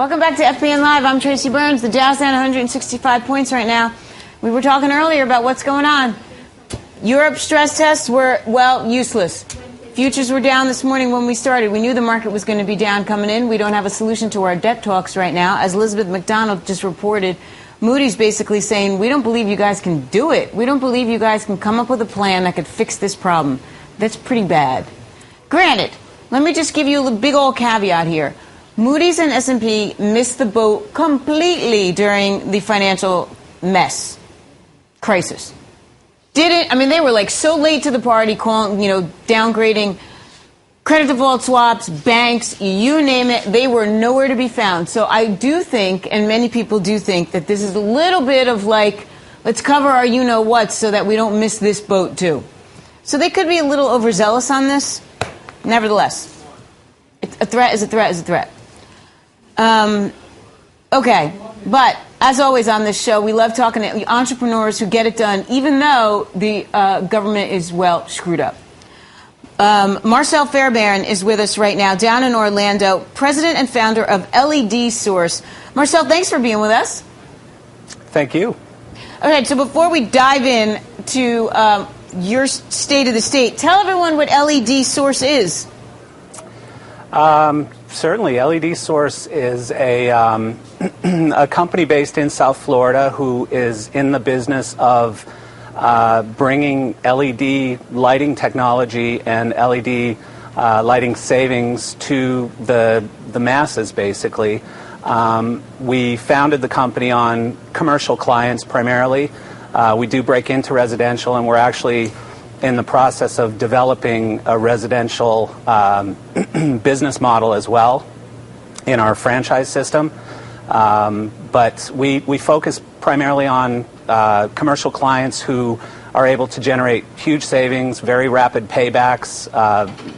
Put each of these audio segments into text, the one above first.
Welcome back to FBN Live. I'm Tracy Burns. The Dow's down 165 points right now. We were talking earlier about what's going on. Europe's stress tests were, well, useless. Futures were down this morning when we started. We knew the market was going to be down coming in. We don't have a solution to our debt talks right now. As Elizabeth McDonald just reported, Moody's basically saying, we don't believe you guys can do it. We don't believe you guys can come up with a plan that could fix this problem. That's pretty bad. Granted, let me just give you a big old caveat here. Moody's and S&P missed the boat completely during the financial crisis. I mean, they were like so late to the party, downgrading credit default swaps, banks, you name it. They were nowhere to be found. So I do think, and many people do think, that this is a little bit of like, let's cover our you-know-what so that we don't miss this boat too. So they could be a little overzealous on this. Nevertheless, a threat is a threat is a threat. Okay, but as always on this show, we love talking to entrepreneurs who get it done, even though the government is, well, screwed up. Marcel Fairbairn is with us right now down in Orlando, president and founder of LED Source. Marcel, thanks for being with us. Thank you. Okay, so before we dive in to your state of the state, tell everyone what LED Source is. Certainly, LED Source is a company based in South Florida who is in the business of bringing LED lighting technology and LED lighting savings to the masses, basically. We founded the company on commercial clients primarily. We do break into residential, and we're actually in the process of developing a residential business model as well in our franchise system. But we focus primarily on commercial clients who are able to generate huge savings, very rapid paybacks,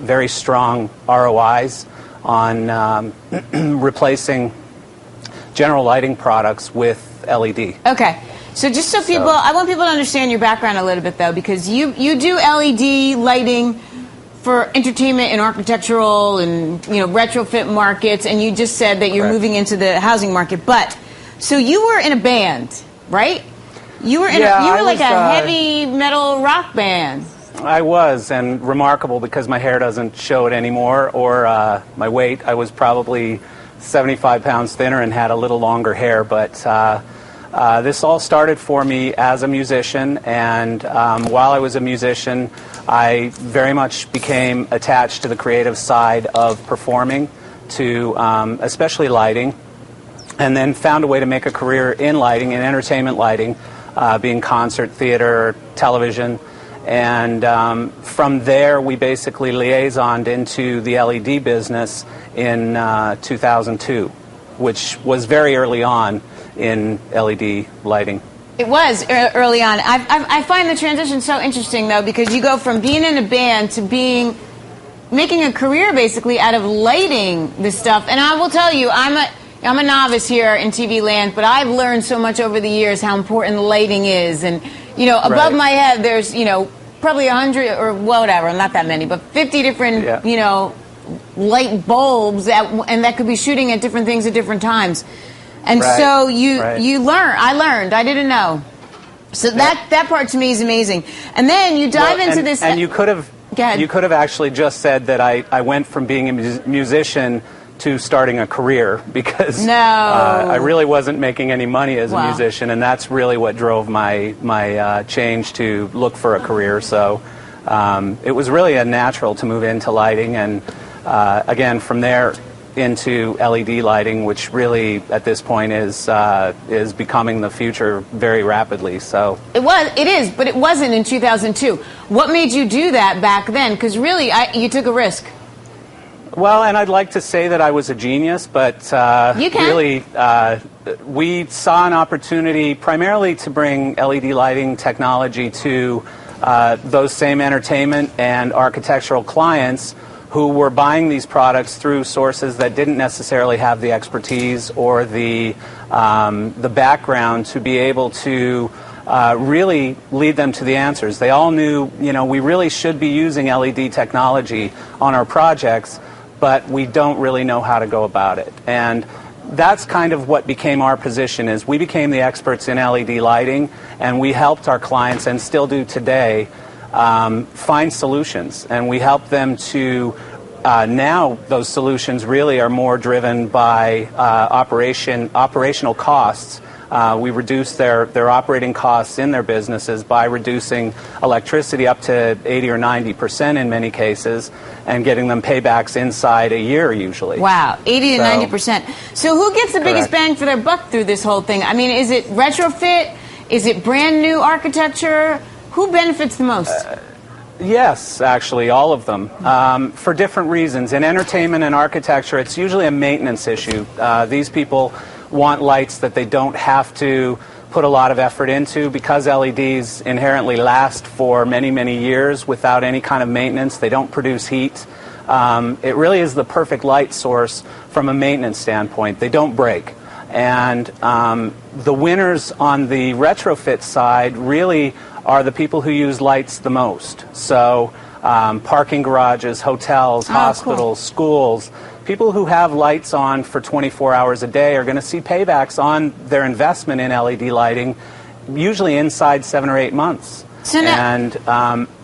very strong ROIs on replacing general lighting products with LED. Okay. So just so people, I want people to understand your background a little bit, though, because you do LED lighting for entertainment and architectural and, retrofit markets, and you just said that you're Correct. Moving into the housing market. But, so you were in a band, right? You were like a heavy metal rock band. I was, and remarkable because my hair doesn't show it anymore, or my weight. I was probably 75 pounds thinner and had a little longer hair, but this all started for me as a musician, and while I was a musician, I very much became attached to the creative side of performing, to especially lighting, and then found a way to make a career in lighting, in entertainment lighting, being concert, theater, television, and from there we basically liaisoned into the LED business in 2002, which was very early on in LED lighting. It was early on. I find the transition so interesting, though, because you go from being in a band to making a career, basically, out of lighting this stuff. And I will tell you, I'm a novice here in TV land, but I've learned so much over the years how important lighting is. And, above Right. my head, there's, probably 100 or whatever, not that many, but 50 different, light bulbs, and that could be shooting at different things at different times. And Right. so you learn. I learned. I didn't know. So that part to me is amazing. And then you dive into this. And you could have actually just said that I went from being a musician to starting a career, because I really wasn't making any money as a musician, and that's really what drove my change to look for a career. So it was really a natural to move into lighting, and again from there into LED lighting, which really at this point is becoming the future very rapidly. So it is, but it wasn't in 2002. What made you do that back then? Because really, you took a risk. Well, and I'd like to say that I was a genius, but really we saw an opportunity primarily to bring LED lighting technology to those same entertainment and architectural clients who were buying these products through sources that didn't necessarily have the expertise or the background to be able to really lead them to the answers. They all knew, we really should be using LED technology on our projects, but we don't really know how to go about it. And that's kind of what became our position. Is we became the experts in LED lighting, and we helped our clients, and still do today, find solutions. And we help them to now those solutions really are more driven by operational costs. We reduce their operating costs in their businesses by reducing electricity up to 80 or 90% in many cases, and getting them paybacks inside a year usually. Wow, 80 to 90%. So who gets the biggest bang for their buck through this whole thing? I mean, is it retrofit? Is it brand new architecture? Who benefits the most? Yes, actually, all of them, for different reasons. In entertainment and architecture, it's usually a maintenance issue. These people want lights that they don't have to put a lot of effort into, because LEDs inherently last for many, many years without any kind of maintenance. They don't produce heat. It really is the perfect light source from a maintenance standpoint. They don't break. And the winners on the retrofit side really are the people who use lights the most. So parking garages, hotels, hospitals, schools. People who have lights on for 24 hours a day are going to see paybacks on their investment in LED lighting, usually inside 7 or 8 months. So and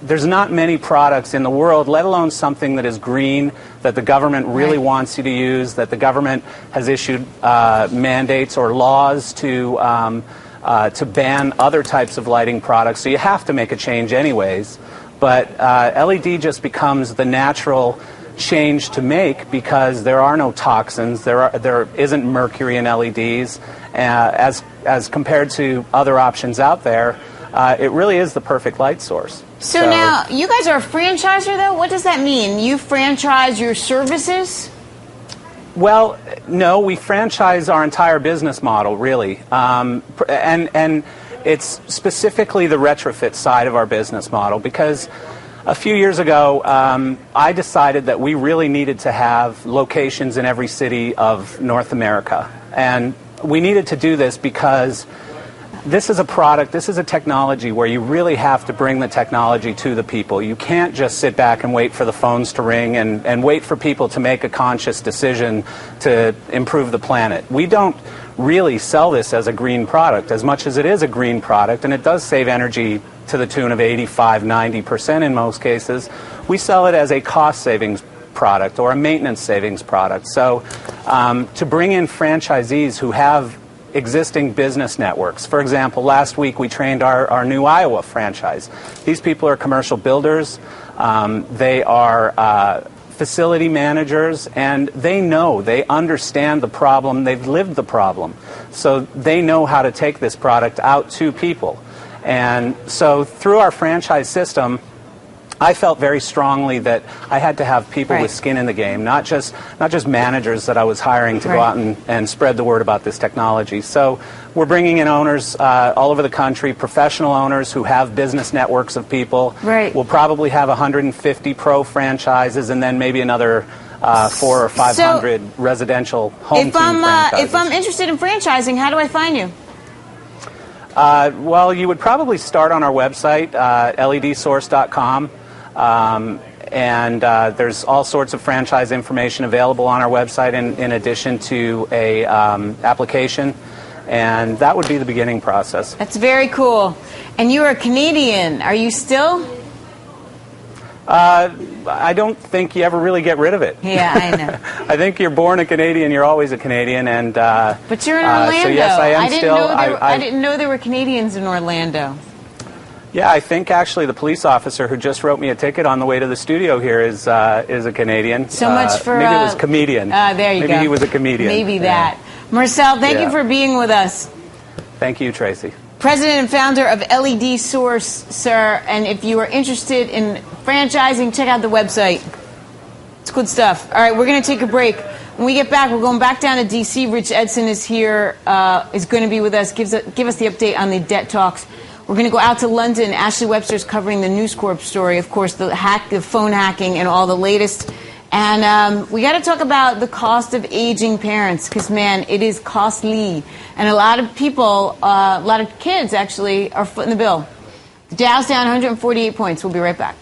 there's not many products in the world, let alone something that is green, that the government really wants you to use, that the government has issued mandates or laws to ban other types of lighting products. So you have to make a change anyways. But LED just becomes the natural change to make, because there are no toxins, there isn't mercury in LEDs, as compared to other options out there. It really is the perfect light source. So now, you guys are a franchisor, though? What does that mean? You franchise your services? Well, no, we franchise our entire business model, really, and it's specifically the retrofit side of our business model, because a few years ago, I decided that we really needed to have locations in every city of North America. And we needed to do this because this is a product, this is a technology where you really have to bring the technology to the people. You can't just sit back and wait for the phones to ring and wait for people to make a conscious decision to improve the planet. We don't really sell this as a green product, as much as it is a green product, and it does save energy to the tune of 85–90% in most cases. We sell it as a cost savings product or a maintenance savings product. So to bring in franchisees who have existing business networks. For example, last week we trained our new Iowa franchise. These people are commercial builders. They are facility managers, and they understand the problem. They've lived the problem. So they know how to take this product out to people. And so through our franchise system, I felt very strongly that I had to have people with skin in the game, not just managers that I was hiring to go out and spread the word about this technology. So we're bringing in owners all over the country, professional owners who have business networks of people. We'll probably have 150 pro franchises, and then maybe another 400 or 500 residential home team franchises. If I'm interested in franchising, how do I find you? Well, you would probably start on our website, ledsource.com. And there's all sorts of franchise information available on our website in addition to a application, and that would be the beginning process. That's very cool. And you are Canadian. Are you still? I don't think you ever really get rid of it. Yeah, I know. I think you're born a Canadian, you're always a Canadian, and but you're in Orlando. So yes, I am still. I didn't know there were Canadians in Orlando. Yeah, I think actually the police officer who just wrote me a ticket on the way to the studio here is a Canadian. So much for maybe it was comedian. There you go. Maybe he was a comedian. Maybe that. Marcel, thank you for being with us. Thank you, Tracy. President and founder of LED Source, sir. And if you are interested in franchising, check out the website. It's good stuff. All right, we're going to take a break. When we get back, we're going back down to D.C. Rich Edson is here, is going to be with us, give us the update on the debt talks. We're going to go out to London. Ashley Webster's covering the News Corp story, of course, the phone hacking and all the latest. And we got to talk about the cost of aging parents, because, man, it is costly. And a lot of people, a lot of kids, actually, are footing the bill. The Dow's down 148 points. We'll be right back.